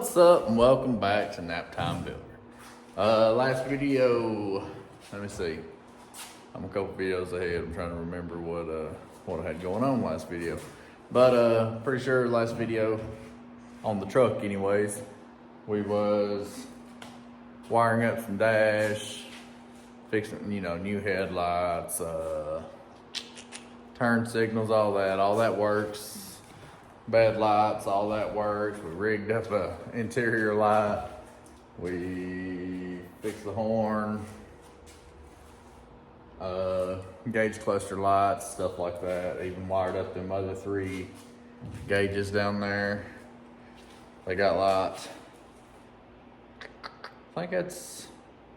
What's up and welcome back to Nap Time Builder. Last video, let me see. I'm a couple videos ahead. I'm trying to remember what I had going on last video. But pretty sure last video on the truck anyways, we was wiring up some dash, fixing, new headlights, turn signals, all that works. Bad lights, all that works. We rigged up a interior light. We fixed the horn, gauge cluster lights, stuff like that. Even wired up them other 3 gauges down there. They got lights. I think that's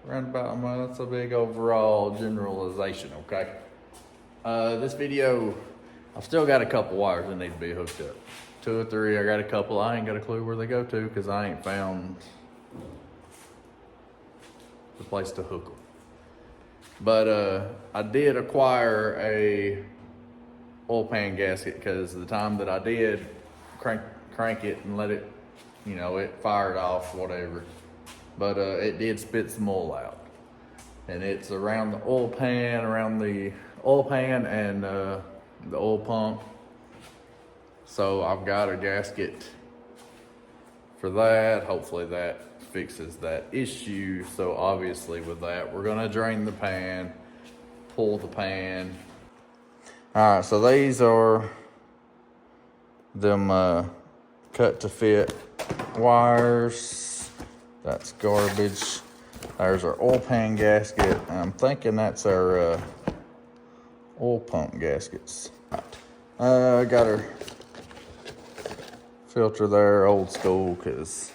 around about, that's a big overall generalization, okay? This video, I've still got a couple wires that need to be hooked up. 2 or 3, I got a couple. I ain't got a clue where they go to because I ain't found the place to hook them. But I did acquire a oil pan gasket because the time that I did crank it and let it, it fired off, whatever. But it did spit some oil out. And it's around the oil pan, and the oil pump. So I've got a gasket for that. Hopefully that fixes that issue. So obviously with that, we're gonna drain the pan, pull the pan. All right, so these are them cut to fit wires. That's garbage. There's our oil pan gasket. I'm thinking that's our oil pump gaskets. I got our filter there, old school, because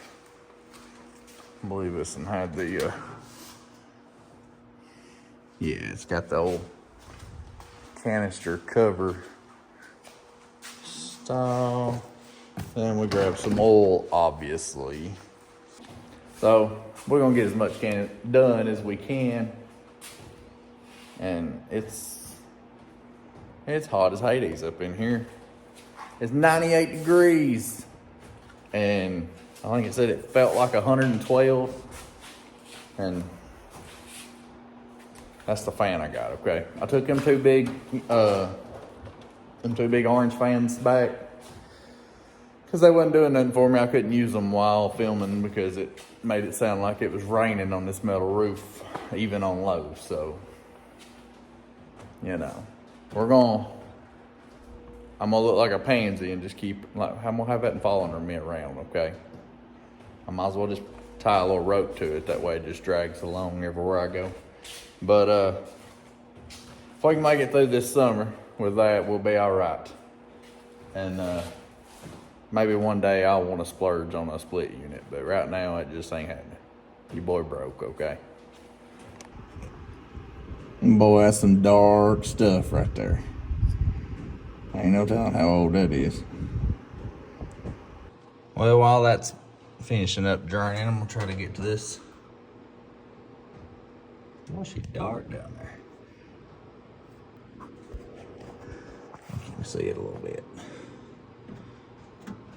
I believe this one had the, yeah, it's got the old canister cover style. Then we grab some oil, obviously. So we're gonna get as much done as we can. And it's hot as Hades up in here. It's 98 degrees. And I think it said it felt like 112. And that's the fan I got, okay? I took them two big orange fans back because they wasn't doing nothing for me. I couldn't use them while filming because it made it sound like it was raining on this metal roof, even on low. So, I'm gonna look like a pansy and just keep, I'm gonna have that following me around, okay? I might as well just tie a little rope to it. That way it just drags along everywhere I go. But if I can make it through this summer with that, we'll be all right. And maybe one day I'll want to splurge on a split unit, but right now it just ain't happening. Your boy broke, okay? Boy, that's some dark stuff right there. Ain't no telling how old that is. Well, while that's finishing up draining, I'm gonna try to get to this. Well, she's dark down there. Let me see it a little bit.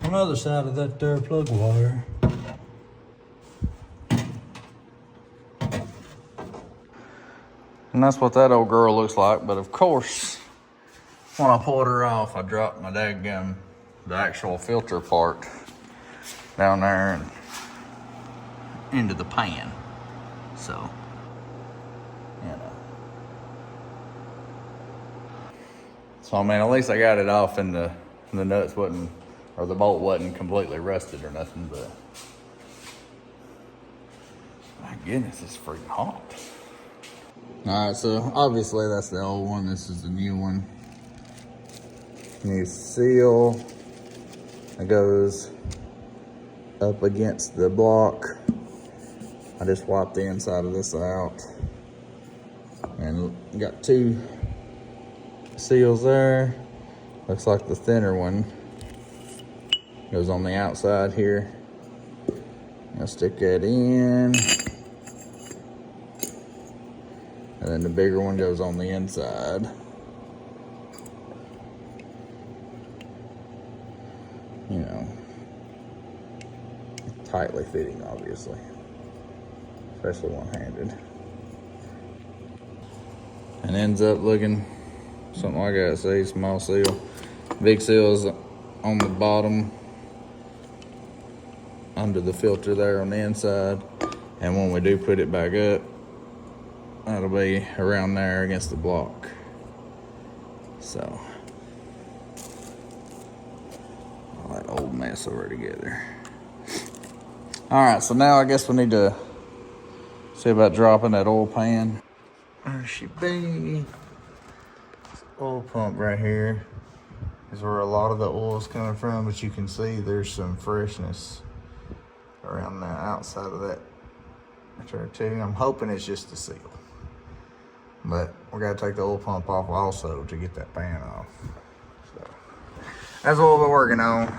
On the other side of that there plug wire. And that's what that old girl looks like, but of course, when I pulled her off, I dropped my daggum, the actual filter part down there and into the pan. So, So, I mean, at least I got it off and the nuts wasn't, or the bolt wasn't completely rusted or nothing, but my goodness, it's freaking hot. All right, so obviously that's the old one. This is the new one. New seal. It goes up against the block. I just wiped the inside of this out. And got 2 seals there. Looks like the thinner one goes on the outside here. I'll stick that in. And then the bigger one goes on the inside. tightly fitting, obviously, especially one-handed. And ends up looking something like that. See, small seal. Big seal is on the bottom under the filter there on the inside. And when we do put it back up, that'll be around there against the block. So, all that old mess over together. All right, so now I guess we need to see about dropping that oil pan. There she be. This oil pump right here is where a lot of the oil is coming from, but you can see there's some freshness around the outside of that there too. I'm hoping it's just the seal, but we gotta take the oil pump off also to get that pan off. So that's what we're working on.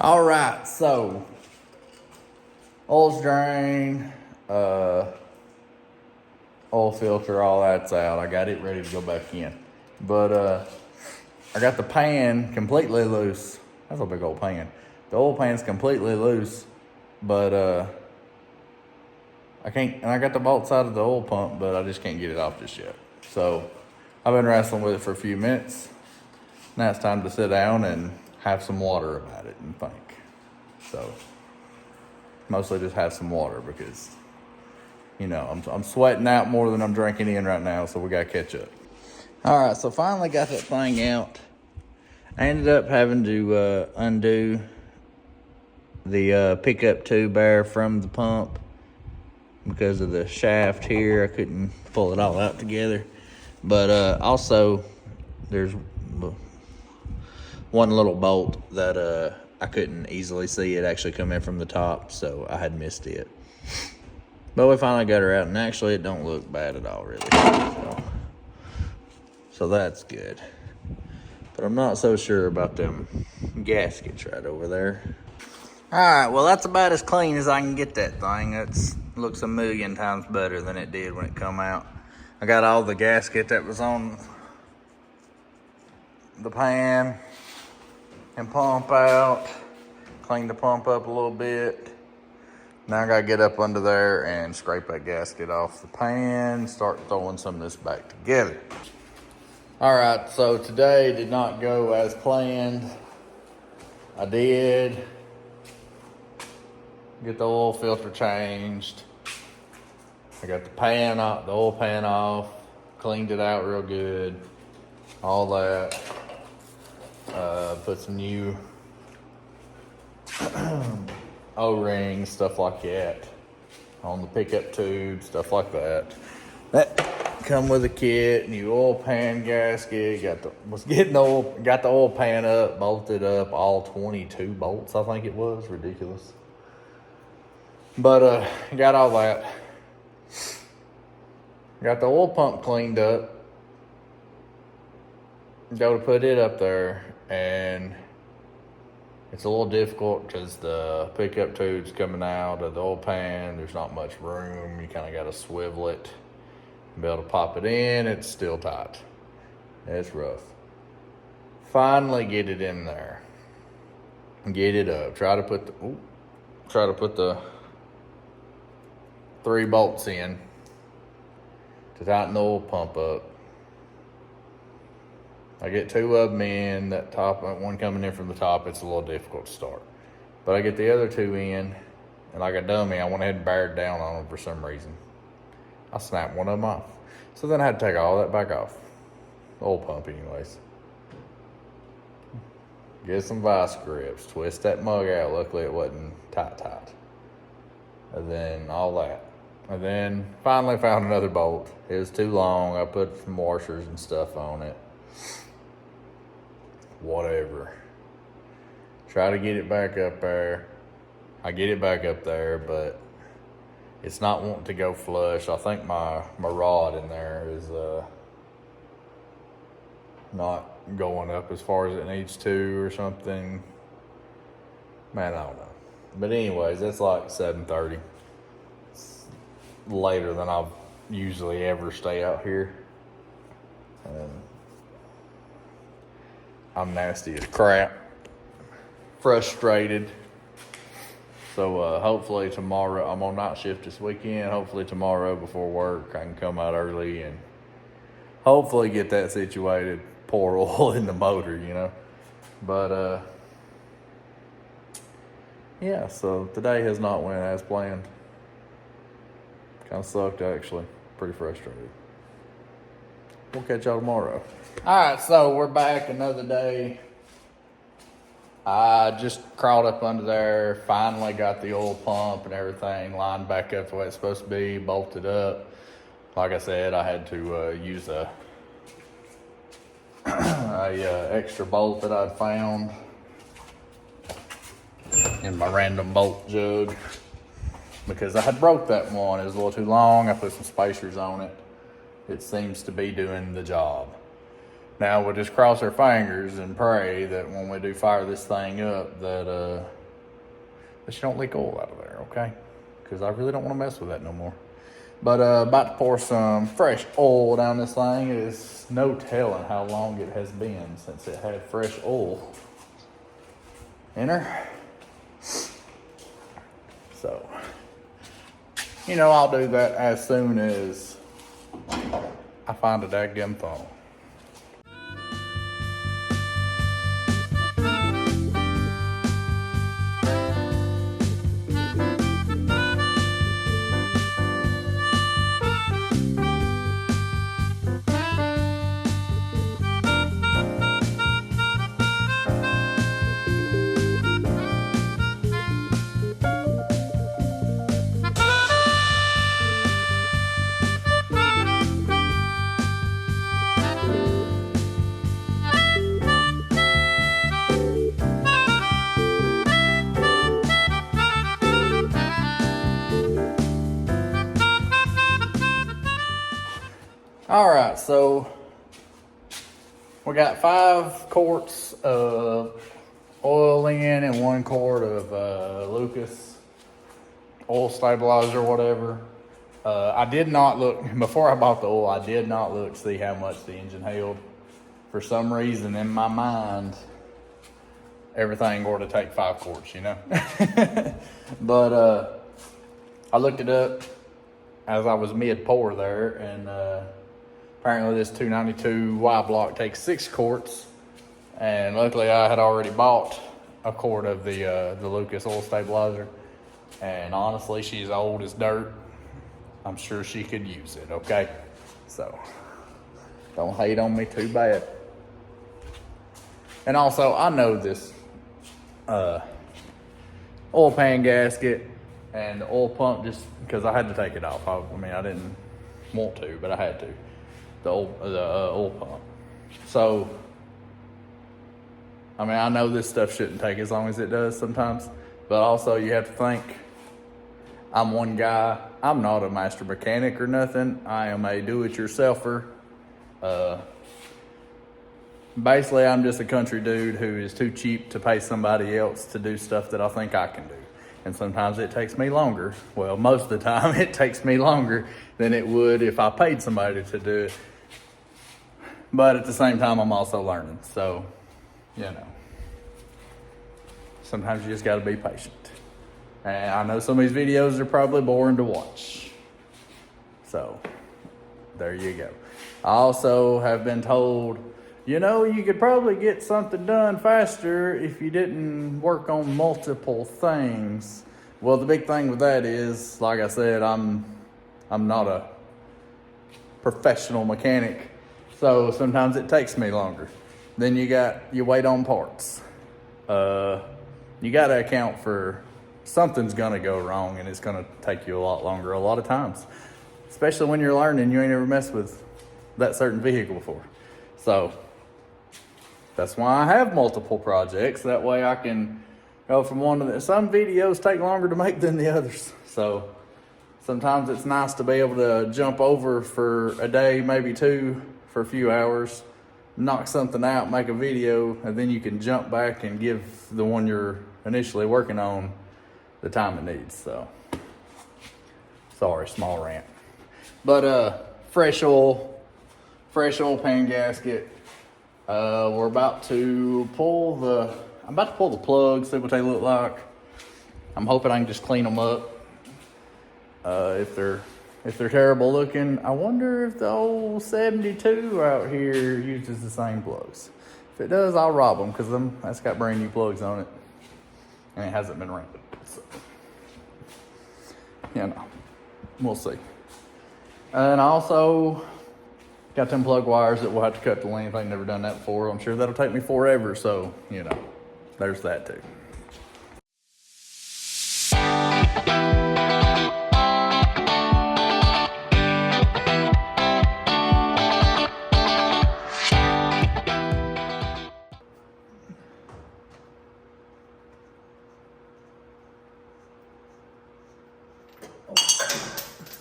All right, so oil's drained, oil filter, all that's out. I got it ready to go back in. But I got the pan completely loose. That's a big old pan. The oil pan's completely loose, but I can't, and I got the bolts out of the oil pump, but I just can't get it off just yet. So I've been wrestling with it for a few minutes. Now it's time to sit down and have some water about it and think. So mostly just have some water because, you know, I'm sweating out more than I'm drinking in right now, so we gotta catch up. All right, so finally got that thing out. I ended up having to undo the pickup tube there from the pump because of the shaft here. I couldn't pull it all out together. But also, there's one little bolt that I couldn't easily see it actually come in from the top, so I had missed it. But we finally got her out, and actually it don't look bad at all, really. So that's good. But I'm not so sure about them gaskets right over there. All right, well, that's about as clean as I can get that thing. It looks a million times better than it did when it come out. I got all the gasket that was on the pan and pump out. Cleaned the pump up a little bit. Now I gotta get up under there and scrape that gasket off the pan, start throwing some of this back together. All right, so today did not go as planned. I did get the oil filter changed. I got the pan off, the oil pan off, cleaned it out real good, all that. Put some new O-rings, stuff like that, on the pickup tube, stuff like that. That come with a kit, new oil pan gasket. Got the oil pan up, bolted up, all 22 bolts, I think it was. Ridiculous. But got all that. Got the oil pump cleaned up. Go to put it up there, and it's a little difficult because the pickup tube's coming out of the oil pan. There's not much room. You kind of got to swivel it and be able to pop it in. It's still tight. It's rough. Finally get it in there. Get it up. Try to put the 3 bolts in to tighten the oil pump up. I get 2 of them in, that top one coming in from the top, it's a little difficult to start. But I get the other 2 in, and like a dummy, I went ahead and bared down on them for some reason. I snapped one of them off. So then I had to take all that back off. Oil pump anyways. Get some vice grips, twist that mug out. Luckily it wasn't tight. And then all that. And then finally found another bolt. It was too long. I put some washers and stuff on it. Whatever. Try to get it back up there. I get it back up there, but it's not wanting to go flush. I think my rod in there is not going up as far as it needs to or something. Man, I don't know. But anyways, it's like 7:30. It's later than I usually ever stay out here. And I'm nasty as crap. Frustrated. So hopefully tomorrow, I'm on night shift this weekend. Hopefully tomorrow before work, I can come out early and hopefully get that situated, pour oil in the motor, you know. But yeah, so today has not went as planned. Kind of sucked, actually. Pretty frustrated. We'll catch y'all tomorrow. All right, so we're back another day. I just crawled up under there, finally got the oil pump and everything lined back up the way it's supposed to be, bolted up. Like I said, I had to use a extra bolt that I'd found in my random bolt jug because I had broke that one. It was a little too long. I put some spacers on it. It seems to be doing the job. Now we'll just cross our fingers and pray that when we do fire this thing up that you don't leak oil out of there, okay? Because I really don't want to mess with that no more. But about to pour some fresh oil down this thing. It is no telling how long it has been since it had fresh oil in her. So, you know, I'll do that as soon as I find a daggum phone. All right, so we got 5 quarts of oil in and 1 quart of Lucas oil stabilizer, whatever. I did not look, before I bought the oil, I did not look to see how much the engine held. For some reason in my mind, everything ought to take 5 quarts, you know? But I looked it up as I was mid-pour there, and apparently this 292 Y block takes 6 quarts, and luckily I had already bought a quart of the Lucas oil stabilizer, and honestly, she's old as dirt. I'm sure she could use it, okay? So, don't hate on me too bad. And also, I know this oil pan gasket and the oil pump, just because I had to take it off. I mean, I didn't want to, but I had to. The oil pump. So, I mean, I know this stuff shouldn't take as long as it does sometimes, but also you have to think, I'm one guy. I'm not a master mechanic or nothing. I am a do-it-yourselfer. Basically, I'm just a country dude who is too cheap to pay somebody else to do stuff that I think I can do. And sometimes it takes me longer. Well, most of the time it takes me longer than it would if I paid somebody to do it. But at the same time, I'm also learning. So, you know, sometimes you just got to be patient. And I know some of these videos are probably boring to watch. So, there you go. I also have been told, you know, you could probably get something done faster if you didn't work on multiple things. Well, the big thing with that is, like I said, I'm not a professional mechanic. So sometimes it takes me longer. Then you wait on parts. You got to account for something's going to go wrong, and it's going to take you a lot longer a lot of times. Especially when you're learning, you ain't ever messed with that certain vehicle before. So that's why I have multiple projects. That way I can go from one to the, some videos take longer to make than the others. So sometimes it's nice to be able to jump over for a day, maybe 2, for a few hours, knock something out, make a video, and then you can jump back and give the one you're initially working on the time it needs. So, sorry, small rant. But fresh oil pan gasket. I'm about to pull the plug, see what they look like. I'm hoping I can just clean them up. If they're terrible looking, I wonder if the old 72 out here uses the same plugs. If it does, I'll rob them because that's got brand new plugs on it, and it hasn't been rented. So, you know, we'll see. And I also got them plug wires that we'll have to cut the length. I've never done that before. I'm sure that'll take me forever. So, you know, there's that too.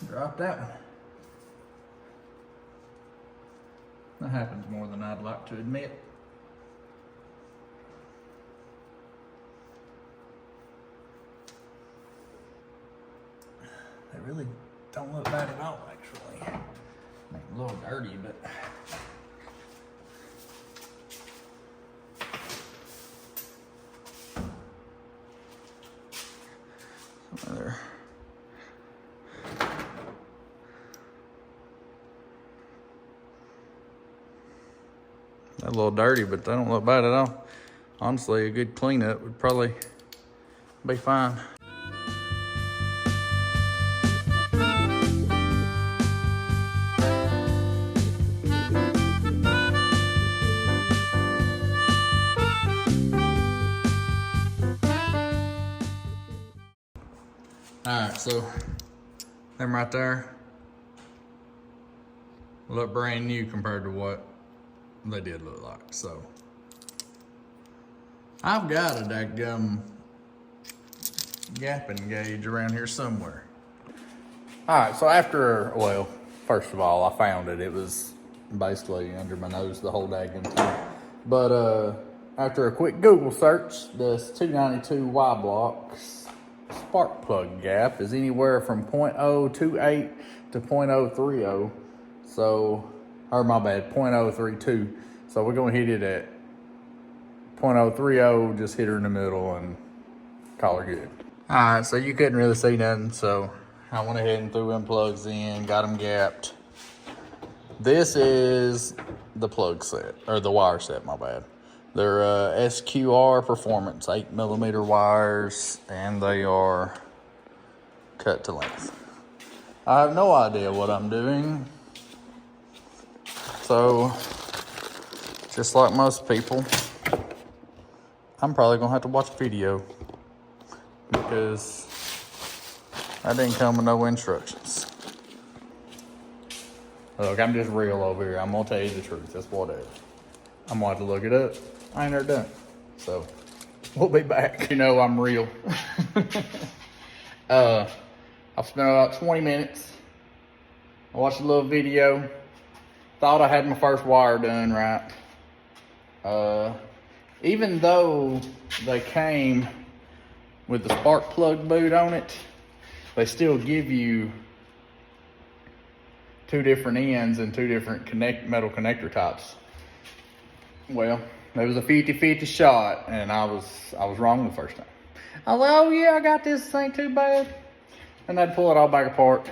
Drop that one. That happens more than I'd like to admit. They really don't look bad at all, actually. I mean, a little dirty, but there. They're a little dirty, but they don't look bad at all. Honestly, a good cleanup would probably be fine. Alright, so them right there look brand new compared to what they did look like. So I've got a dadgum gapping gauge around here somewhere. Alright, so well, first of all, I found it. It was basically under my nose the whole dadgum time. But after a quick Google search, this 292 Y blocks spark plug gap is anywhere from 0.028 to 0.030. So, or my bad, 0.032. So we're gonna hit it at 0.030, just hit her in the middle and call her good. All right, so you couldn't really see nothing, so I went ahead and threw them plugs in, got them gapped. This is the plug set, or the wire set, my bad. They're SQR Performance 8mm wires, and they are cut to length. I have no idea what I'm doing. So, just like most people, I'm probably gonna have to watch a video because I didn't come with no instructions. Look, I'm just real over here. I'm gonna tell you the truth. That's what it is. I'm gonna have to look it up. I ain't never done it. So, we'll be back. You know I'm real. I've spent about 20 minutes. I watched a little video. Thought I had my first wire done right. Even though they came with the spark plug boot on it, they still give you two different ends and two different metal connector types. Well, there was a 50-50 shot, and I was wrong the first time. I was like, oh yeah, I got this, this ain't too bad. And I'd pull it all back apart.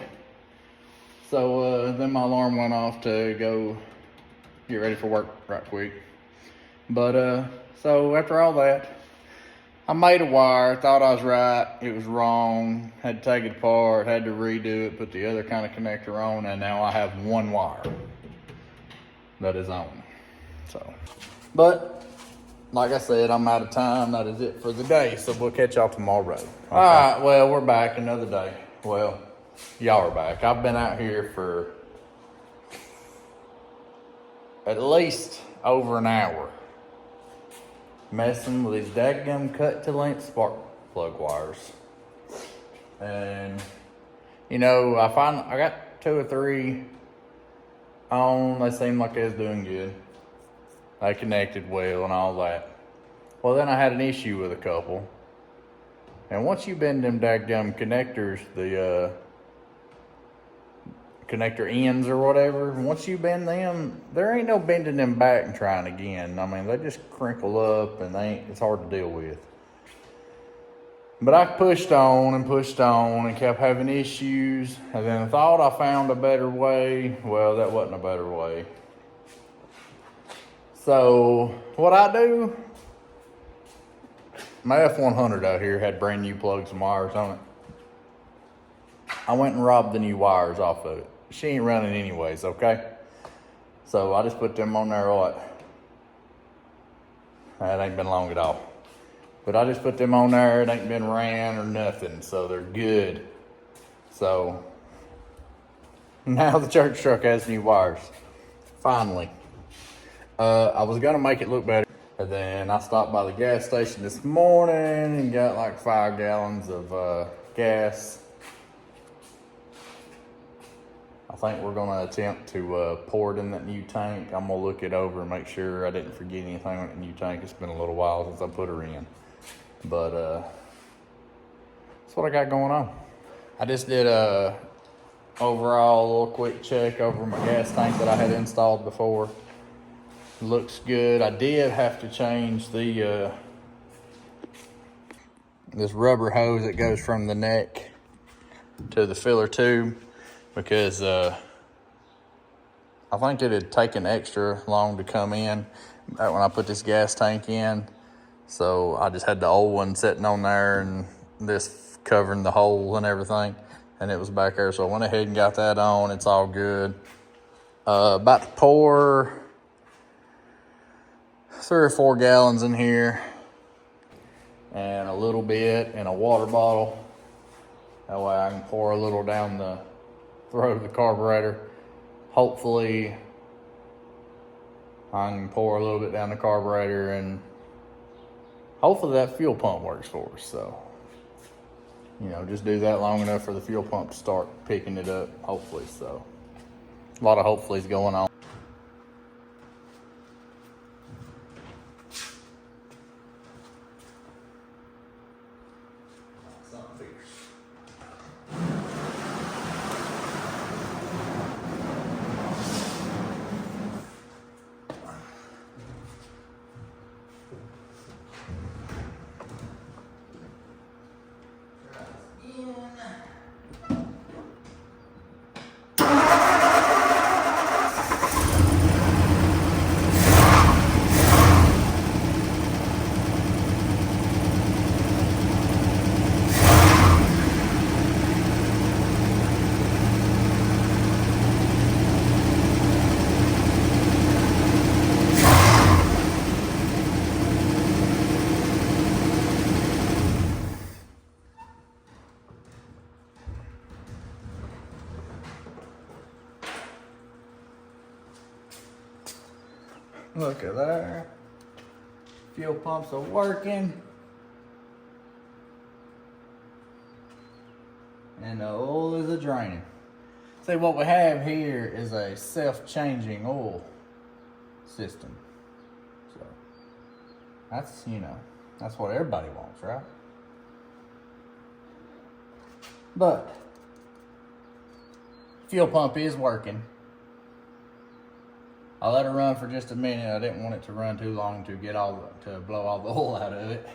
So then my alarm went off to go get ready for work right quick. But so after all that, I made a wire, thought I was right, it was wrong, had to take it apart, had to redo it, put the other kind of connector on, and now I have one wire that is on. So, but like I said, I'm out of time. That is it for the day. So we'll catch y'all tomorrow. Okay. All right. Well, we're back another day. Well, y'all are back. I've been out here for at least over an hour messing with these dadgum cut to length spark plug wires. And you know, I got 2 or 3 on. They seem like they was doing good. They connected well and all that. Well, then I had an issue with a couple. And once you bend them dadgum connectors, the connector ends or whatever, once you bend them, there ain't no bending them back and trying again. I mean, they just crinkle up and it's hard to deal with. But I pushed on and kept having issues. And then I thought I found a better way. Well, that wasn't a better way. So what I do, my F-100 out here had brand new plugs and wires on it. I went and robbed the new wires off of it. She ain't running anyways, okay? So I just put them on there, what? That ain't been long at all. But I just put them on there, it ain't been ran or nothing, so they're good. So now the church truck has new wires, finally. I was gonna make it look better. And then I stopped by the gas station this morning and got like 5 gallons of gas. I think we're gonna attempt to pour it in that new tank. I'm gonna look it over and make sure I didn't forget anything on that new tank. It's been a little while since I put her in. But that's what I got going on. I just did a overall little quick check over my gas tank that I had installed before. Looks good. I did have to change the this rubber hose that goes from the neck to the filler tube, because I think it had taken extra long to come in back when I put this gas tank in. So I just had the old one sitting on there and this covering the hole and everything, and it was back there. So I went ahead and got that on. It's all good. About to pour 3 or 4 gallons in here and a little bit in a water bottle. That way I can pour a little down the throat of the carburetor. Hopefully I can pour a little bit down the carburetor and hopefully that fuel pump works for us. So, you know, just do that long enough for the fuel pump to start picking it up, hopefully. So, a lot of hopefullys going on. Look at there. Fuel pumps are working. And the oil is a draining. See, what we have here is a self-changing oil system. So that's, you know, that's what everybody wants, right? But fuel pump is working. I let it run for just a minute. I didn't want it to run too long to blow all the oil out of it.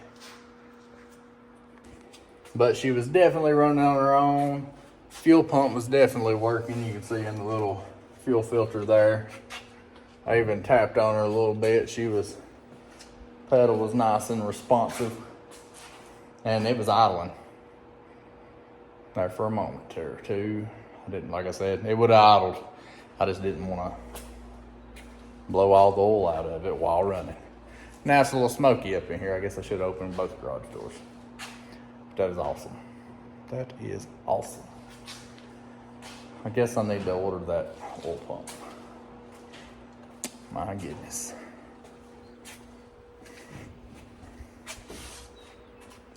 But she was definitely running on her own. Fuel pump was definitely working. You can see in the little fuel filter there. I even tapped on her a little bit. Pedal was nice and responsive. And it was idling there for a moment or two. Like I said, it would have idled. I just didn't want to blow all the oil out of it while running. Now it's a little smoky up in here. I guess I should open both garage doors. But that is awesome. That is awesome. I guess I need to order that oil pump. My goodness.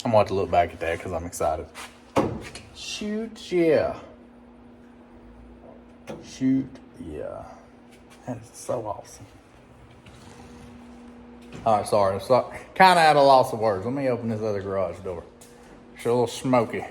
I'm going to look back at that because I'm excited. Shoot, yeah. Shoot, yeah. That is so awesome. All right, sorry. Kind of at a loss of words. Let me open this other garage door. It's a little smoky.